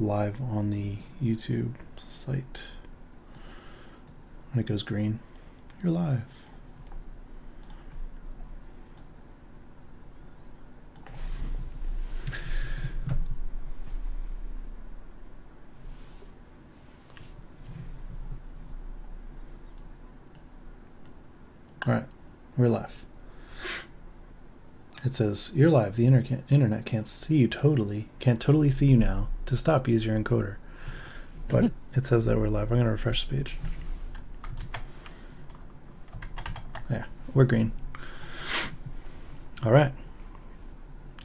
live on the YouTube site. When it goes green, you're live. All right, we're live. It says, you're live. The internet can't see you can't totally see you now. To stop, use your encoder. But it says that we're live. I'm going to refresh the page. Yeah, we're green. All right.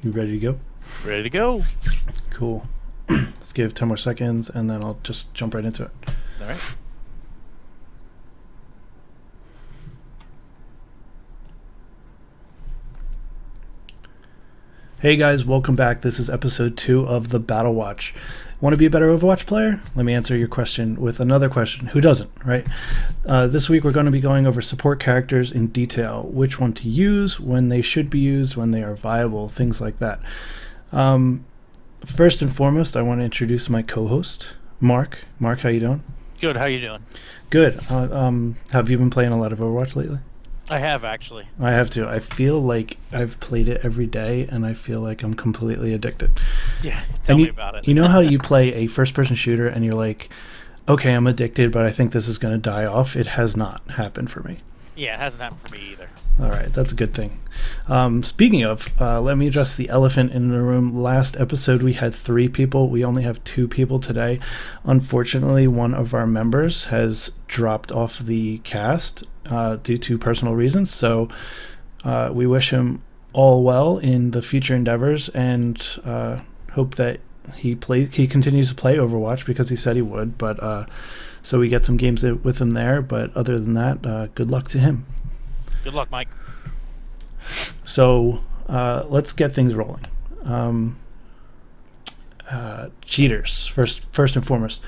You ready to go? Ready to go. Cool. Let's give 10 more seconds, and then I'll just jump right into it. All right. Hey guys, welcome back. This is episode 2 of the Battlewatch. Want to be a better Overwatch player? Let me answer your question with another question. Who doesn't, right? This week we're going to be going over support characters in detail, which one to use, when they should be used, when they are viable, things like that. First and foremost, I want to introduce my co-host, Mark. Mark, how you doing? Good. How you doing? Good. Have you been playing a lot of Overwatch lately? I have, actually. I have to. I feel like I've played it every day, and I feel like I'm completely addicted. Yeah, tell me about it. You know how you play a first-person shooter, and you're like, okay, I'm addicted, but I think this is going to die off? It has not happened for me. Yeah, it hasn't happened for me either. All right, that's a good thing. Speaking of, let me address the elephant in the room. Last episode, we had 3 people. We only have 2 people today. Unfortunately, one of our members has dropped off the cast due to personal reasons. So we wish him all well in the future endeavors, and hope that he continues to play Overwatch because he said he would. But so we get some games with him there. But other than that, good luck to him. Good luck, Mike. So let's get things rolling. Cheaters first and foremost.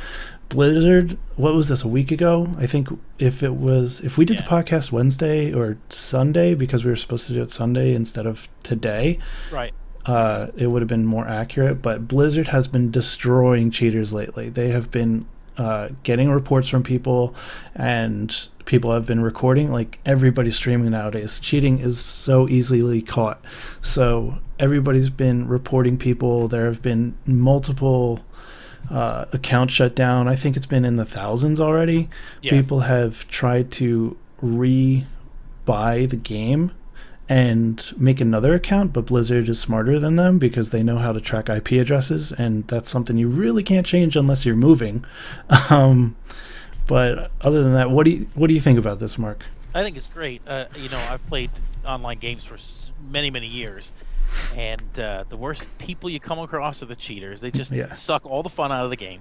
Blizzard, what was this, a week ago? I think if we did the podcast Wednesday or Sunday, because we were supposed to do it Sunday instead of today, right? It would have been more accurate. But Blizzard has been destroying cheaters lately. They have been getting reports from people, and people have been recording. Like, everybody's streaming nowadays. Cheating is so easily caught. So everybody's been reporting people. There have been multiple accounts shut down. I think it's been in the thousands already. Yes. People have tried to re-buy the game and make another account, but Blizzard is smarter than them because they know how to track IP addresses, and that's something you really can't change unless you're moving. But other than that, what do you think about this, Mark? I think it's great. I've played online games for many years, and the worst people you come across are the cheaters. They just suck all the fun out of the game.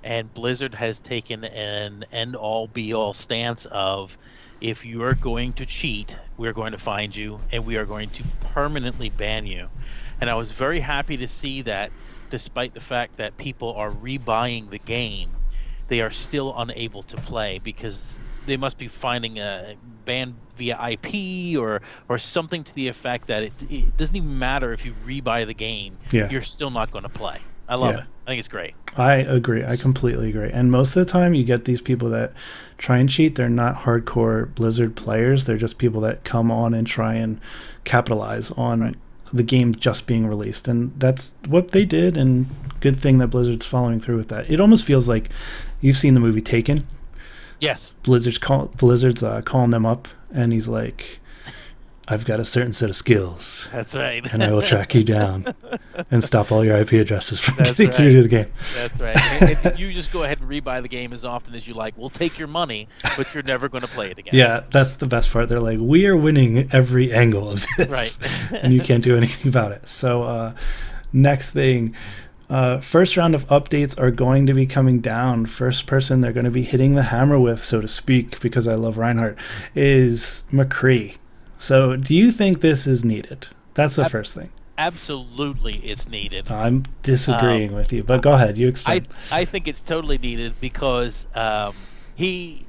And Blizzard has taken an end-all, be-all stance of, if you are going to cheat, we're going to find you, and we are going to permanently ban you. And I was very happy to see that, despite the fact that people are rebuying the game, they are still unable to play because they must be finding a ban via IP or something to the effect that it doesn't even matter if you rebuy the game, you're still not going to play. I love it. I think it's great. I agree. I completely agree. And most of the time you get these people that try and cheat. They're not hardcore Blizzard players. They're just people that come on and try and capitalize on the game just being released. And that's what they did, and good thing that Blizzard's following through with that. It almost feels like you've seen the movie Taken. Yes. Blizzard's calling them up, and he's like, I've got a certain set of skills. That's right. And I will track you down and stop all your IP addresses from getting through to the game. That's right. If you just go ahead and rebuy the game as often as you like, we'll take your money, but you're never going to play it again. Yeah, that's the best part. They're like, we are winning every angle of this. Right. And you can't do anything about it. So next thing, first round of updates are going to be coming down. First person they're going to be hitting the hammer with, so to speak, because I love Reinhardt, is McCree. So do you think this is needed? That's the first thing. Absolutely, it's needed. I'm disagreeing with you, but go ahead. You explain. I think it's totally needed because he,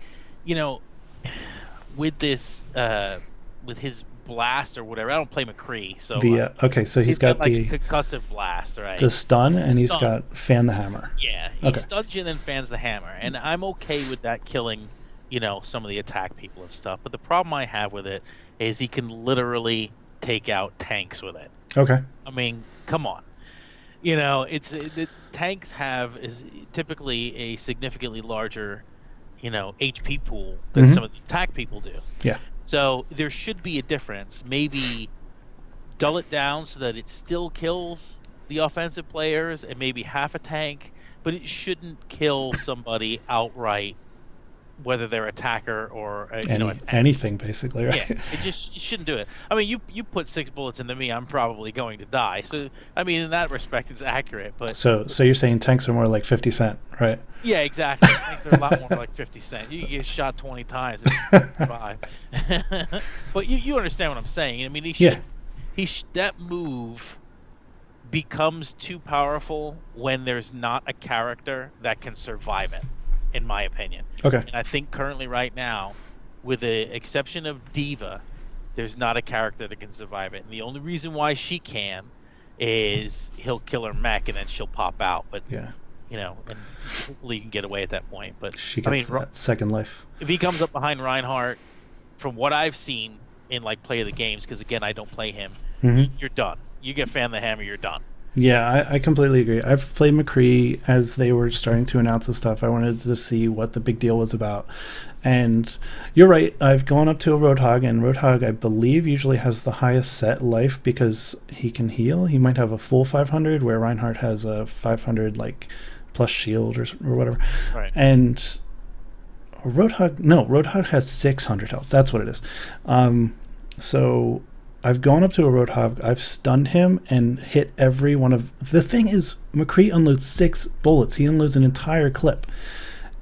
with this, with his blast or whatever. I don't play McCree, so The okay, so he's he's got got like the concussive blast, right? the stun, and he's Stun. got fan the hammer. Yeah, he Okay. stuns you and then fans the hammer, and I'm okay with that killing, some of the attack people and stuff. But the problem I have with it is he can literally take out tanks with it. Okay. I mean, come on. The tanks have is typically a significantly larger, HP pool than some of the attack people do. Yeah. So there should be a difference. Maybe dull it down so that it still kills the offensive players and maybe half a tank, but it shouldn't kill somebody outright, whether they're attacker or anything basically, right? Yeah, you shouldn't do it. I mean, you put 6 bullets into me, I'm probably going to die. So I mean, in that respect, it's accurate. But so you're saying tanks are more like 50 Cent, right? yeah, exactly. Tanks are a lot more like 50 Cent. You can get shot 20 times and survive. But you understand what I'm saying. I mean, that move becomes too powerful when there's not a character that can survive it, in my opinion. Okay. And I think currently right now, with the exception of Diva, there's not a character that can survive it. And the only reason why she can is he'll kill her mech and then she'll pop out. But yeah, and hopefully you can get away at that point. But she gets that second life. If he comes up behind Reinhardt, from what I've seen in like play of the games, because again I don't play him, you're done. You get fan the hammer, you're done. Yeah, I completely agree. I've played McCree as they were starting to announce this stuff. I wanted to see what the big deal was about. And you're right, I've gone up to a Roadhog, and Roadhog, I believe, usually has the highest set life because he can heal. He might have a full 500, where Reinhardt has a 500, like, plus shield or whatever. Right. And Roadhog has 600 health. That's what it is. So I've gone up to a Roadhog, I've stunned him and hit every one of... The thing is, McCree unloads 6 bullets. He unloads an entire clip.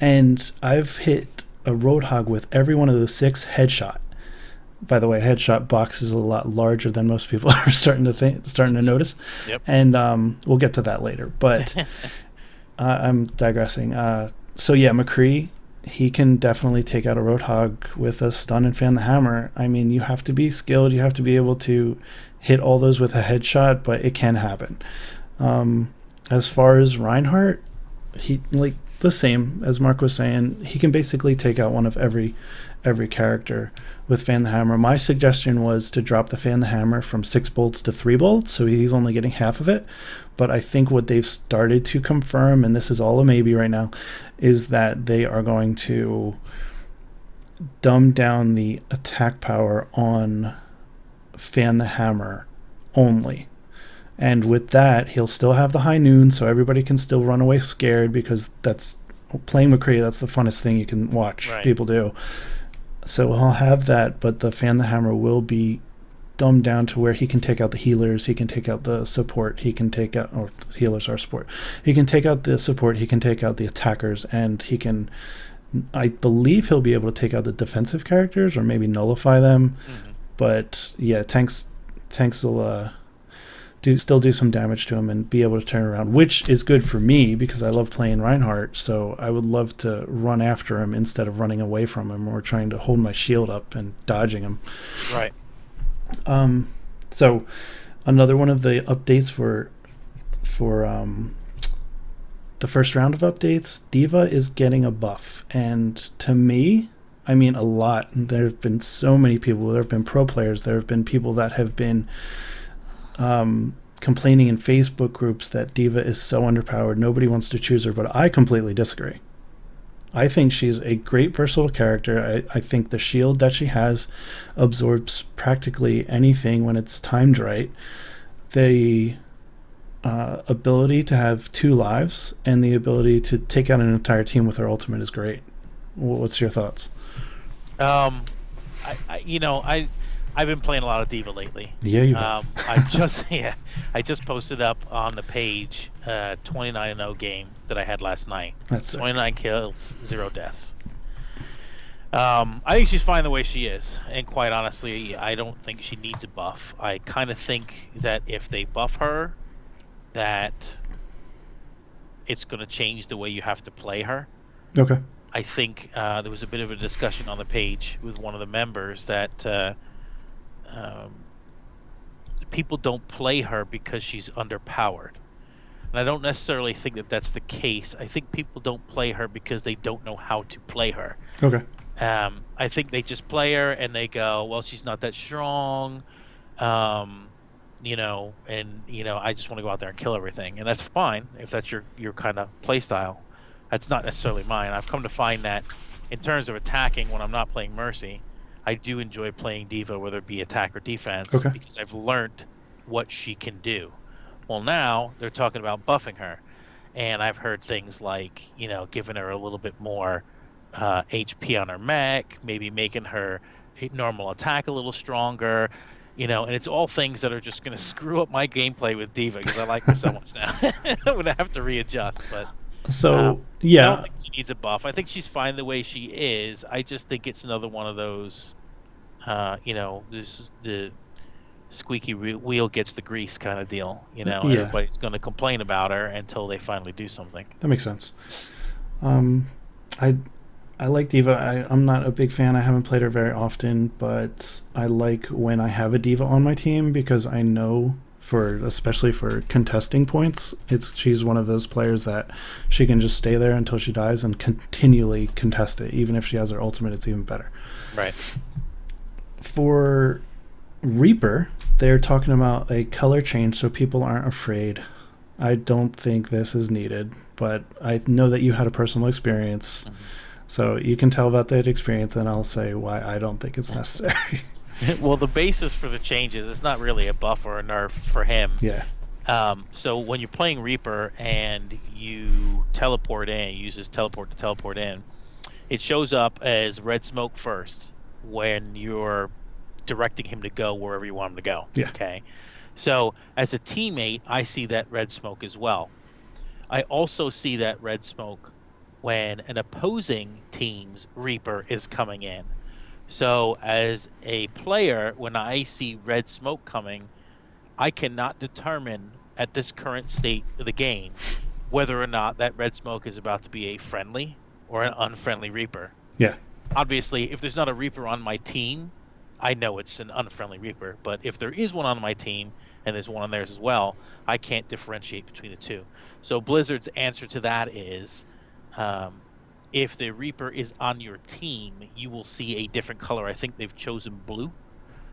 And I've hit a Roadhog with every one of those 6 headshot. By the way, headshot box is a lot larger than most people are starting to notice. Yep. And we'll get to that later. But I'm digressing. So yeah, McCree, he can definitely take out a Roadhog with a stun and fan the hammer. I mean, you have to be skilled. You have to be able to hit all those with a headshot, but it can happen. As far as Reinhardt, he, like the same as Mark was saying, he can basically take out one of every character with fan the hammer. My suggestion was to drop the fan the hammer from 6 bolts to 3 bolts, so he's only getting half of it. But I think what they've started to confirm, and this is all a maybe right now, is that they are going to dumb down the attack power on fan the hammer only. And with that, he'll still have the high noon, so everybody can still run away scared, because that's playing McCree, that's the funnest thing you can watch people do. So he'll have that, but the fan the hammer will be dumbed down to where he can take out the healers, he can take out the support, he can take out, or healers are support, he can take out the support, he can take out the attackers, and he can, I believe he'll be able to take out the defensive characters or maybe nullify them. But yeah, tanks will still do some damage to him and be able to turn around, which is good for me because I love playing Reinhardt, so I would love to run after him instead of running away from him or trying to hold my shield up and dodging him. Right. So another one of the updates for the first round of updates, Diva is getting a buff, and to me, I mean a lot. There have been so many people. There have been pro players. There have been people that have been complaining in Facebook groups that Diva is so underpowered. Nobody wants to choose her, but I completely disagree. I think she's a great versatile character. I think the shield that she has absorbs practically anything when it's timed right. The ability to have 2 lives and the ability to take out an entire team with her ultimate is great. What's your thoughts? I've been playing a lot of Diva lately. Yeah, you have. I just posted up on the page 29-0 game that I had last night. That's 29 kills, 0 deaths. I think she's fine the way she is, and quite honestly, I don't think she needs a buff. I kind of think that if they buff her, that it's going to change the way you have to play her. Okay. I think there was a bit of a discussion on the page with one of the members that people don't play her because she's underpowered. And I don't necessarily think that that's the case. I think people don't play her because they don't know how to play her. Okay. I think they just play her and they go, well, she's not that strong, um, I just want to go out there and kill everything, and that's fine if that's your kind of play style. That's not necessarily mine. I've come to find that in terms of attacking, when I'm not playing Mercy, I do enjoy playing Diva, whether it be attack or defense, Okay. because I've learned what she can do. Well, now they're talking about buffing her, and I've heard things like, giving her a little bit more HP on her mech, maybe making her normal attack a little stronger, and it's all things that are just going to screw up my gameplay with Diva because I like her so much now. I'm going to have to readjust, but So I don't yeah, think she needs a buff. I think she's fine the way she is. I just think it's another one of those, the squeaky wheel gets the grease kind of deal. yeah, Everybody's going to complain about her until they finally do something. that makes sense. Um, I I like Diva. I'm not a big fan. I haven't played her very often, but I like when I have a Diva on my team because I know especially for contesting points, she's one of those players that she can just stay there until she dies and continually contest it. Even if she has her ultimate, it's even better. Right. For Reaper, they're talking about a color change so people aren't afraid. I don't think this is needed, but I know that you had a personal experience. Mm-hmm. So you can tell about that experience, and I'll say why I don't think it's necessary. Well, the basis for the changes, it's not really a buff or a nerf for him. Yeah. So when you're playing Reaper and you teleport in, you use his teleport to teleport in, it shows up as red smoke first when you're directing him to go wherever you want him to go. Yeah. Okay. So as a teammate, I see that red smoke as well. I also see that red smoke when an opposing team's Reaper is coming in. So as a player, when I see red smoke coming, I cannot determine at this current state of the game whether or not that red smoke is about to be a friendly or an unfriendly Reaper. Yeah. Obviously, if there's not a Reaper on my team, I know it's an unfriendly Reaper. But if there is one on my team, and there's one on theirs as well, I can't differentiate between the two. So Blizzard's answer to that is, if the Reaper is on your team, you will see a different color. I think they've chosen blue,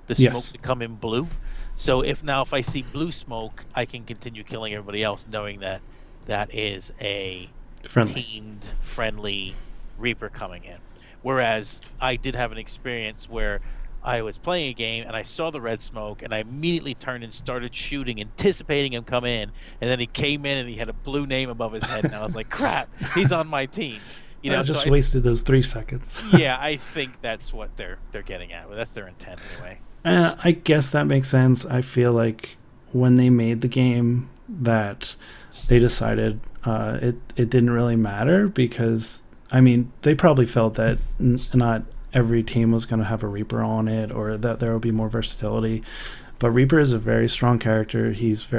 the smoke to come in blue. So if I see blue smoke, I can continue killing everybody else, knowing that that is a teamed, friendly Reaper coming in. Whereas I did have an experience where I was playing a game and I saw the red smoke and I immediately turned and started shooting, anticipating him come in, and then he came in and he had a blue name above his head, and I was like, crap, he's on my team. I just wasted those 3 seconds. Yeah, I think that's what they're getting at. Well, that's their intent anyway. I guess that makes sense. I feel like when they made the game that they decided it didn't really matter because, I mean, they probably felt that not every team was going to have a Reaper on it, or that there will be more versatility. But Reaper is a very strong character. He's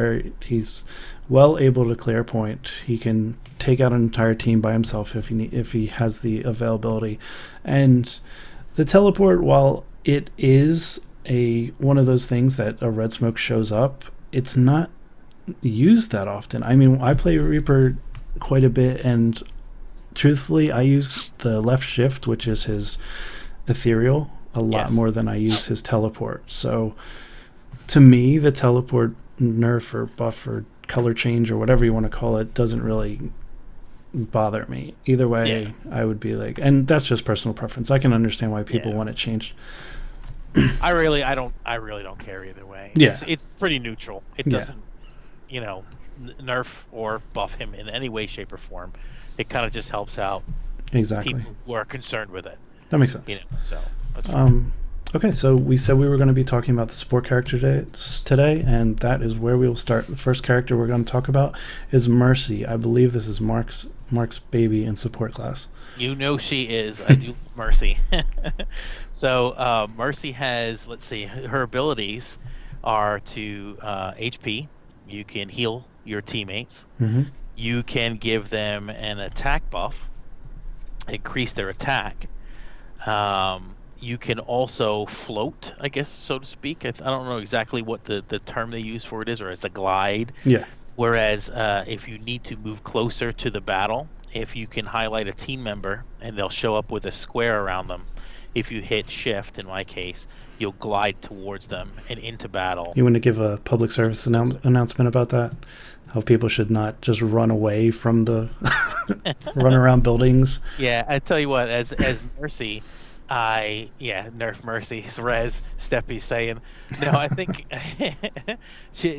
well able to clear point. He can take out an entire team by himself if he has the availability. And the teleport, while it is one of those things that a red smoke shows up, it's not used that often. I mean, I play Reaper quite a bit, and truthfully, I use the left shift, which is his ethereal, a lot more than I use his teleport. So to me, the teleport nerf or buff or color change or whatever you want to call it doesn't really bother me. Either way, I would be like, and that's just personal preference. I can understand why people want it changed. I really don't care either way. Yeah. It's pretty neutral. It doesn't, nerf or buff him in any way, shape, or form. It kind of just helps out people who are concerned with it. That makes sense. So that's okay, so we said we were going to be talking about the support characters today, and that is where we will start. The first character we're going to talk about is Mercy. I believe this is Mark's baby in support class. You know she is. I do Mercy. So Mercy has, let's see, her abilities are to HP. You can heal your teammates. Mm-hmm. You can give them an attack buff, increase their attack. you can also float, I guess, so to speak. I don't know exactly what the term they use for it is, or it's a glide. Yeah. Whereas if you need to move closer to the battle, if you can highlight a team member and they'll show up with a square around them, if you hit shift, in my case, you'll glide towards them and into battle. You want to give a public service announcement about that? How people should not just run away from the run around buildings. Yeah, I tell you what, as Mercy, nerf Mercy, as Rez Steppy saying. No, I think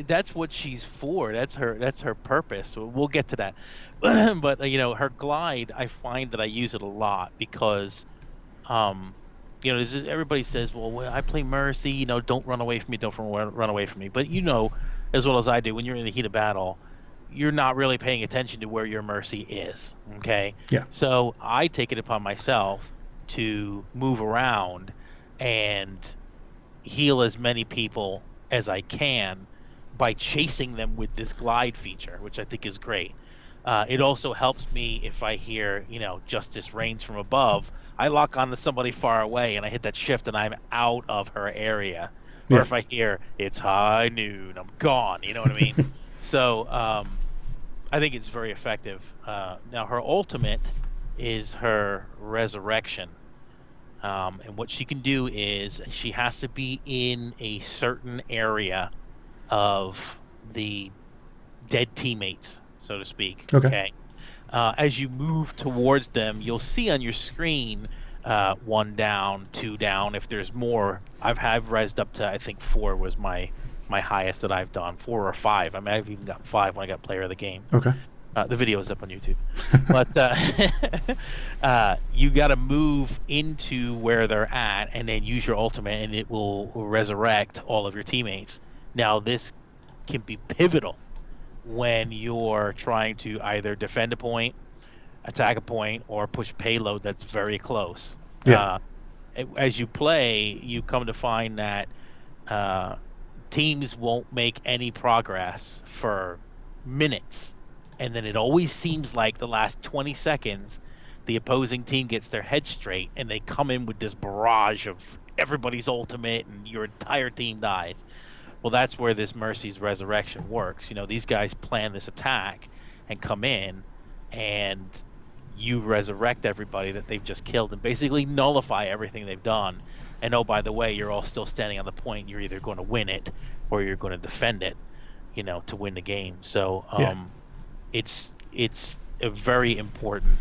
that's what she's for. That's her purpose. We'll get to that. But her glide, I find that I use it a lot because everybody says, well, I play Mercy, don't run away from me, don't run away from me. But as well as I do, when you're in the heat of battle, you're not really paying attention to where your Mercy is, okay? Yeah. So I take it upon myself to move around and heal as many people as I can by chasing them with this glide feature, which I think is great. It also helps me if I hear, Justice reigns from above. I lock onto somebody far away and I hit that shift and I'm out of her area. Or if I hear it's high noon, I'm gone. You know what I mean? So I think it's very effective. Now her ultimate is her resurrection. And what she can do is she has to be in a certain area of the dead teammates, so to speak. Okay. As you move towards them, you'll see on your screen 1 down, 2 down. If there's more, I've rezzed up to, I think 4 was my highest that I've done, 4 or 5. I mean, I've even gotten 5 when I got player of the game. Okay. The video is up on YouTube. But you got to move into where they're at and then use your ultimate, and it will resurrect all of your teammates. Now, this can be pivotal when you're trying to either defend a point, attack a point, or push a payload that's very close. Yeah. As you play, you come to find that teams won't make any progress for minutes. And then it always seems like the last 20 seconds, the opposing team gets their head straight and they come in with this barrage of everybody's ultimate and your entire team dies. Well, that's where this Mercy's resurrection works. These guys plan this attack and come in, and you resurrect everybody that they've just killed and basically nullify everything they've done. And oh, by the way, you're all still standing on the point. You're either going to win it or you're going to defend it, to win the game. So it's a very important.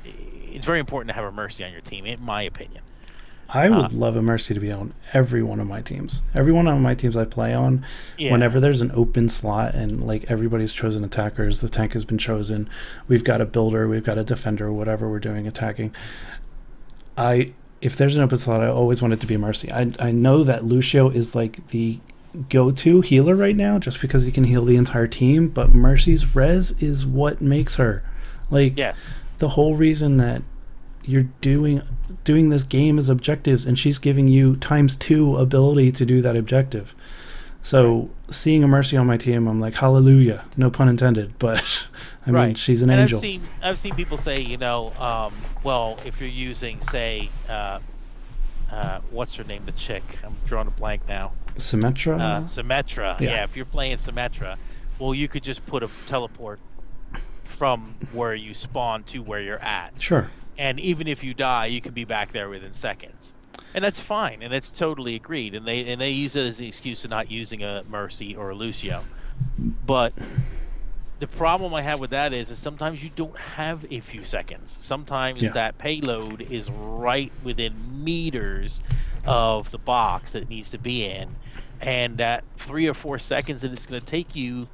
It's very important to have a Mercy on your team, in my opinion. I would love a Mercy to be on every one of my teams. Every one of my teams I play on, whenever there's an open slot and like everybody's chosen attackers, the tank has been chosen, we've got a builder, we've got a defender, whatever we're doing attacking. If there's an open slot, I always want it to be Mercy. I know that Lucio is like the go-to healer right now just because he can heal the entire team, but Mercy's res is what makes her. Like, yes. The whole reason that you're doing this game as objectives, and she's giving you ×2 ability to do that objective. So seeing a Mercy on my team, I'm like, hallelujah, no pun intended, but I mean, she's an angel. I've seen people say, well, if you're using, say, what's her name, the chick, I'm drawing a blank now. Symmetra? Symmetra, yeah. If you're playing Symmetra, well, you could just put a teleport from where you spawn to where you're at. Sure. And even if you die, you can be back there within seconds. And that's fine, and that's totally agreed. And they use it as an excuse of not using a Mercy or a Lucio. But the problem I have with that is sometimes you don't have a few seconds. Sometimes that payload is right within meters of the box that it needs to be in. And that 3 or 4 seconds that it's going to take you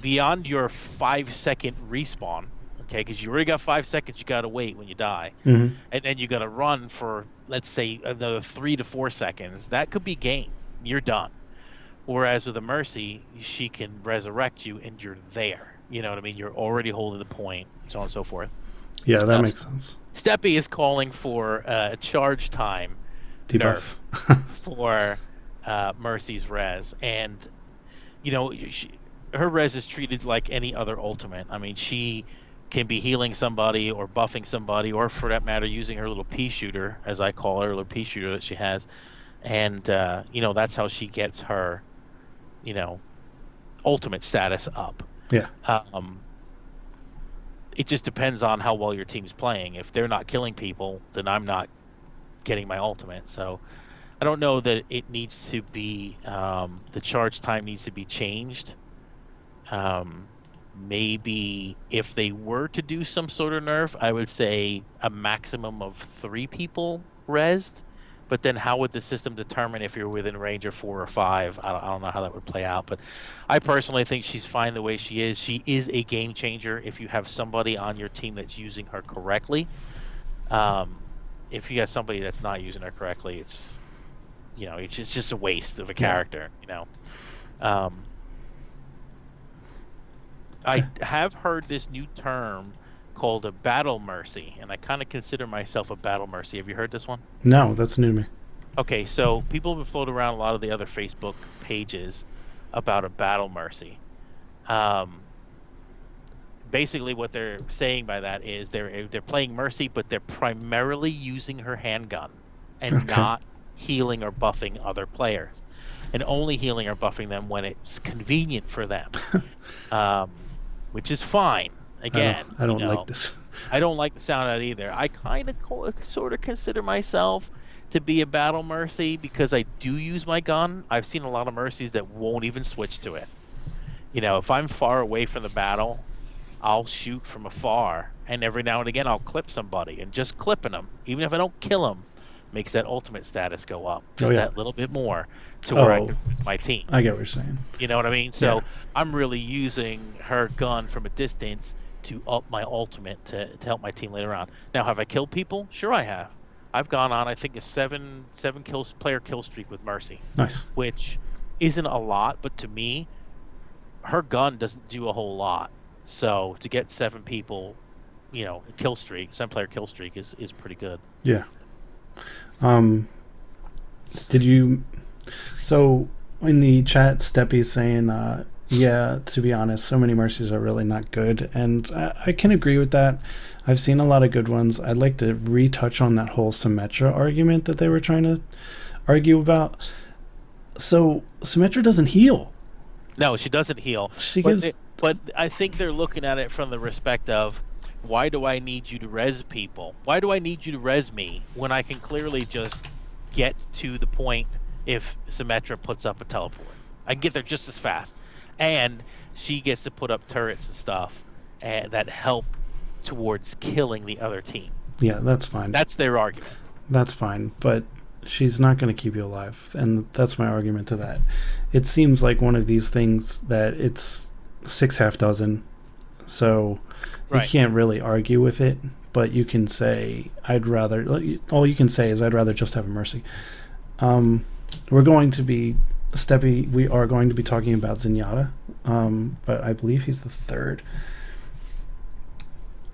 beyond your 5-second respawn, okay, because you already got 5 seconds you got to wait when you die. Mm-hmm. And then you got to run for, let's say, another 3 to 4 seconds. That could be game. You're done. Whereas with a Mercy, she can resurrect you and you're there. You know what I mean? You're already holding the point, so on and so forth. Yeah, that makes sense. Steppy is calling for a charge time debuff nerf for Mercy's res. And, her res is treated like any other ultimate. I mean, she can be healing somebody or buffing somebody, or for that matter, using her little pea shooter, as I call her, little pea shooter that she has, and that's how she gets her, you know, ultimate status up. Yeah. It just depends on how well your team's playing. If they're not killing people, then I'm not getting my ultimate. So I don't know that it needs to be the charge time needs to be changed. Maybe if they were to do some sort of nerf, I would say a maximum of 3 people rezzed. But then how would the system determine if you're within range of 4 or 5? I don't know how that would play out. But I personally think she's fine the way she is. She is a game changer if you have somebody on your team that's using her correctly. If you have somebody that's not using her correctly, it's just a waste of a character. I have heard this new term called a battle mercy, and I kind of consider myself a battle mercy. Have you heard this one? No, that's new to me. Okay, so people have been floating around a lot of the other Facebook pages about a battle mercy. Basically, what they're saying by that is they're playing mercy, but they're primarily using her handgun and not healing or buffing other players, and only healing or buffing them when it's convenient for them, which is fine. Again, I don't like this. I don't like the sound of that either. I kind of sort of consider myself to be a battle mercy because I do use my gun. I've seen a lot of mercies that won't even switch to it. If I'm far away from the battle, I'll shoot from afar, and every now and again I'll clip somebody, and just clipping them, even if I don't kill them, makes that ultimate status go up just that little bit more to where I can use my team. I get what you're saying. You know what I mean? So I'm really using her gun from a distance to up my ultimate to help my team later on. Now, have I killed people? Sure, I have. I've gone on, I think, a seven player kill streak with Mercy. Nice. Which isn't a lot, but to me, her gun doesn't do a whole lot. So to get 7 people, kill streak, 7-player kill streak is pretty good. Yeah. Did you? So in the chat, Steppy's saying, yeah, to be honest, so many mercies are really not good, and I can agree with that. I've seen a lot of good ones. I'd like to retouch on that whole Symmetra argument that they were trying to argue about. So Symmetra doesn't heal. No, she doesn't heal. But I think they're looking at it from the respect of, why do I need you to res people? Why do I need you to res me when I can clearly just get to the point if Symmetra puts up a teleport? I can get there just as fast. And she gets to put up turrets and stuff that help towards killing the other team. Yeah, that's fine. That's their argument. That's fine, but she's not going to keep you alive, and that's my argument to that. It seems like one of these things that it's 6 half dozen, so you can't really argue with it, but you can say, all you can say is I'd rather just have a Mercy. We're going to be Steppy, we are going to be talking about Zenyatta, but I believe he's the 3rd.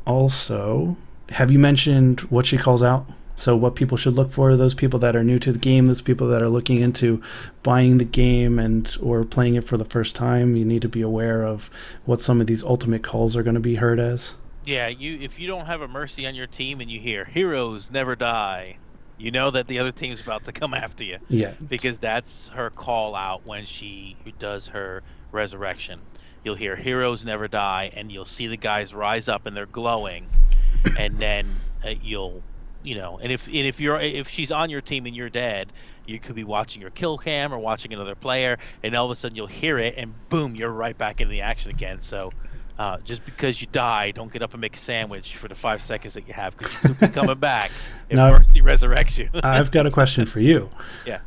Also, have you mentioned what she calls out? So what people should look for, those people that are new to the game, those people that are looking into buying the game or playing it for the first time, you need to be aware of what some of these ultimate calls are going to be heard as. Yeah, if you don't have a Mercy on your team and you hear "Heroes never die," you know that the other team's about to come after you. Yeah. Because that's her call out when she does her resurrection. You'll hear "Heroes never die," and you'll see the guys rise up and they're glowing, and then and if she's on your team and you're dead, you could be watching your kill cam or watching another player, and all of a sudden you'll hear it, and boom, you're right back into the action again. So just because you die, don't get up and make a sandwich for the 5 seconds that you have, because you could be coming back if Mercy resurrects you. I've got a question for you. Yeah.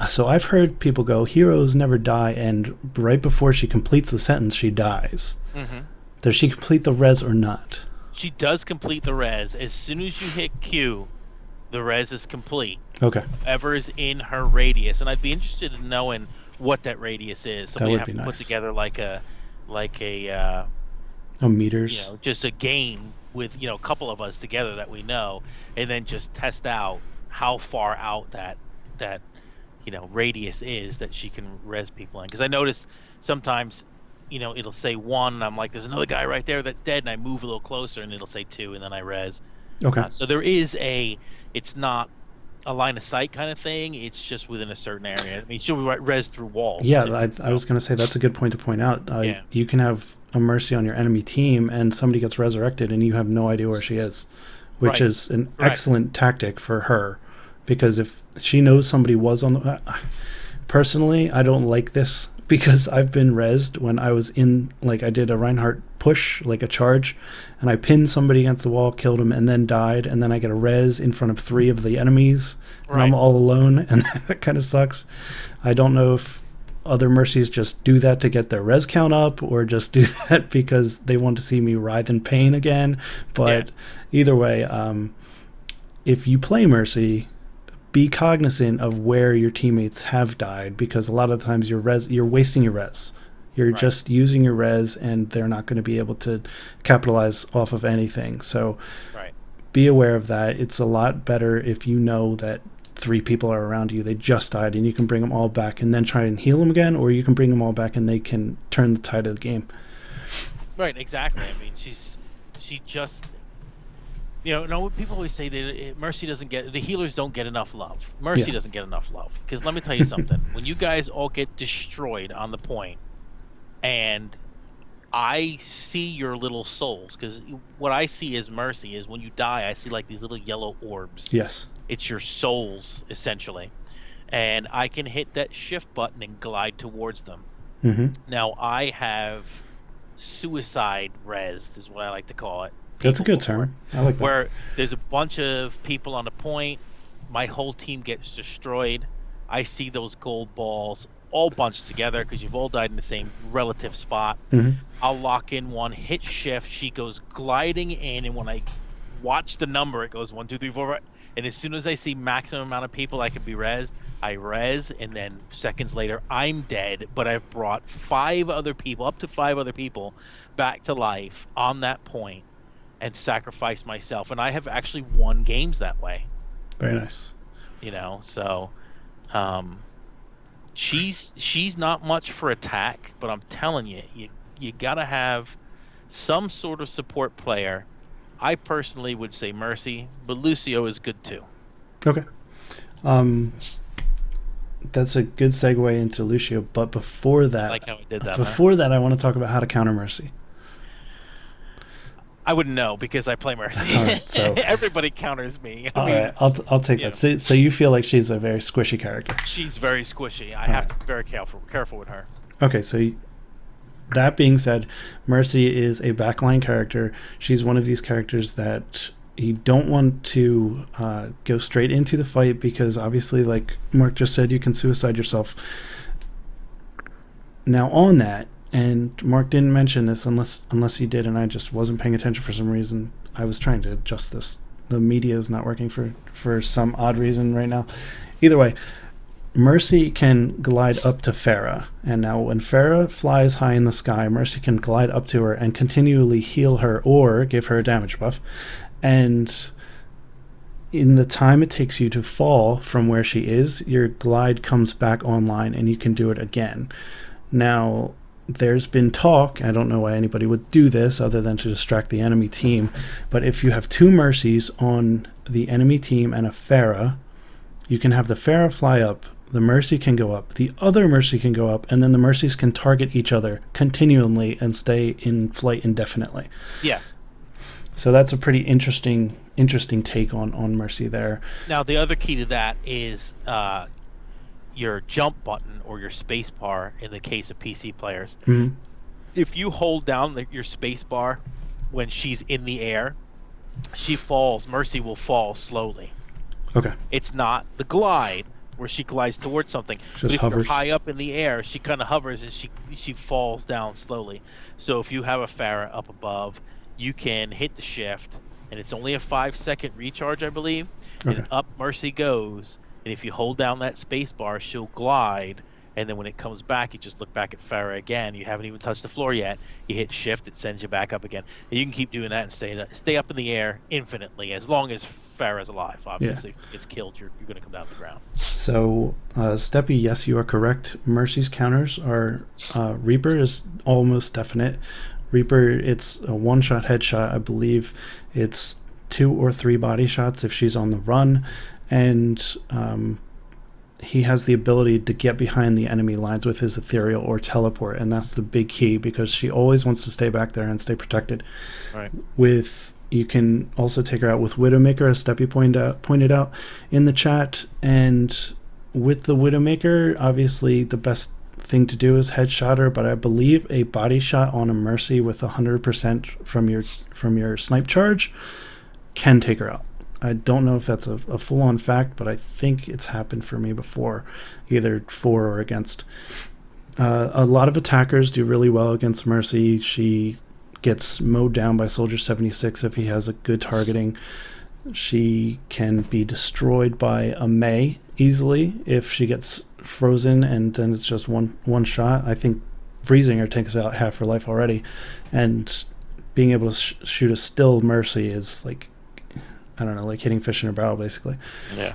So I've heard people go, "Heroes never die," and right before she completes the sentence, she dies. Mm-hmm. Does she complete the res or not? She does complete the res. As soon as you hit Q, the res is complete. Okay. Whatever is in her radius, and I'd be interested in knowing what that radius is. So we have to put together like a meters. Just a game with a couple of us together that we know, and then just test out how far out that radius is that she can res people in. Because I notice sometimes it'll say 1, and I'm like, there's another guy right there that's dead, and I move a little closer, and it'll say 2, and then I res. Okay. So there is it's not a line of sight kind of thing. It's just within a certain area. I mean, she'll be res through walls. Yeah, too, I was going to say that's a good point to point out. Yeah. You can have a Mercy on your enemy team, and somebody gets resurrected, and you have no idea where she is, which is an excellent tactic for her, because if she knows somebody was on the... Personally, I don't like this, because I've been rezzed when I was in, like, I did a Reinhardt push, like a charge, and I pinned somebody against the wall, killed him, and then died, and then I get a res in front of 3 of the enemies, and I'm all alone, and that kind of sucks. I don't know if other Mercies just do that to get their res count up, or just do that because they want to see me writhe in pain again, but either way, if you play Mercy, be cognizant of where your teammates have died, because a lot of times you're wasting your res. You're just using your res, and they're not going to be able to capitalize off of anything. So be aware of that. It's a lot better if you know that 3 people are around you, they just died, and you can bring them all back and then try and heal them again, or you can bring them all back and they can turn the tide of the game. Right, exactly. I mean, she just... people always say that Mercy doesn't get... The healers don't get enough love. Mercy doesn't get enough love. Because let me tell you something. When you guys all get destroyed on the point, and I see your little souls, because what I see as Mercy is when you die, I see like these little yellow orbs. Yes. It's your souls, essentially. And I can hit that shift button and glide towards them. Mm-hmm. Now, I have suicide res, is what I like to call it. That's a good term. I like that. Where there's a bunch of people on the point, my whole team gets destroyed. I see those gold balls all bunched together because you've all died in the same relative spot. Mm-hmm. I'll lock in one, hit shift, she goes gliding in, and when I watch the number, it goes 1, 2, 3, 4, 5. And as soon as I see maximum amount of people I can be rezzed, I res, and then seconds later, I'm dead. But I've brought 5 other people, up to 5 other people, back to life on that point and sacrificed myself. And I have actually won games that way. Very nice. So she's not much for attack, but I'm telling you, you got to have some sort of support player. I personally would say Mercy, but Lucio is good too. Okay. That's a good segue into Lucio, but before that, I like how we did that. That, I want to talk about how to counter Mercy. I wouldn't know because I play Mercy. All right, so everybody counters me. Right, I'll take that. So you feel like she's a very squishy character? She's very squishy. I have to be very careful with her. Okay, so that being said, Mercy is a backline character. She's one of these characters that you don't want to go straight into the fight, because obviously, like Mark just said, you can suicide yourself. Now on that, and Mark didn't mention this unless he did, and I just wasn't paying attention for some reason. I was trying to adjust this. The media is not working for some odd reason right now. Either way, Mercy can glide up to Pharah, and now when Pharah flies high in the sky, Mercy can glide up to her and continually heal her or give her a damage buff. And in the time it takes you to fall from where she is, your glide comes back online and you can do it again. Now, there's been talk, I don't know why anybody would do this other than to distract the enemy team, but if you have 2 Mercies on the enemy team and a Pharah, you can have the Pharah fly up, the Mercy can go up, the other Mercy can go up, and then the Mercies can target each other continually and stay in flight indefinitely. Yes. So that's a pretty interesting take on Mercy there. Now, the other key to that is your jump button or your space bar in the case of PC players. Mm-hmm. If you hold down your space bar when she's in the air, she falls. Mercy will fall slowly. Okay. It's not the glide where she glides towards something. Just if hovers. you're high up in the air, she kind of hovers and she falls down slowly. So if you have a Pharah up above, you can hit the shift, and it's only a 5-second recharge, I believe. Okay. And up Mercy goes, and if you hold down that space bar, she'll glide, and then when it comes back, you just look back at Farah again. You haven't even touched the floor yet. You hit shift, it sends you back up again. And you can keep doing that and stay up in the air infinitely as long as Farah's alive. Obviously, if it gets killed, you're going to come down to the ground. So, Steppy, yes, you are correct. Mercy's counters are Reaper is almost definite. Reaper, it's a one-shot headshot. I believe it's 2 or 3 body shots if she's on the run, and he has the ability to get behind the enemy lines with his ethereal or teleport, and that's the big key because she always wants to stay back there and stay protected. Right. You can also take her out with Widowmaker, as Steppy pointed out in the chat, and with the Widowmaker, obviously the best thing to do is headshot her, but I believe a body shot on a Mercy with 100% from your snipe charge can take her out. I don't know if that's a full-on fact, but I think it's happened for me before, either for or against. A lot of attackers do really well against Mercy. She gets mowed down by Soldier 76 if he has a good targeting. She can be destroyed by a Mei easily if she gets frozen, and then it's just one shot. I think freezing her takes out half her life already, and being able to shoot a still Mercy is like, I don't know, like hitting fish in a barrel, basically. Yeah.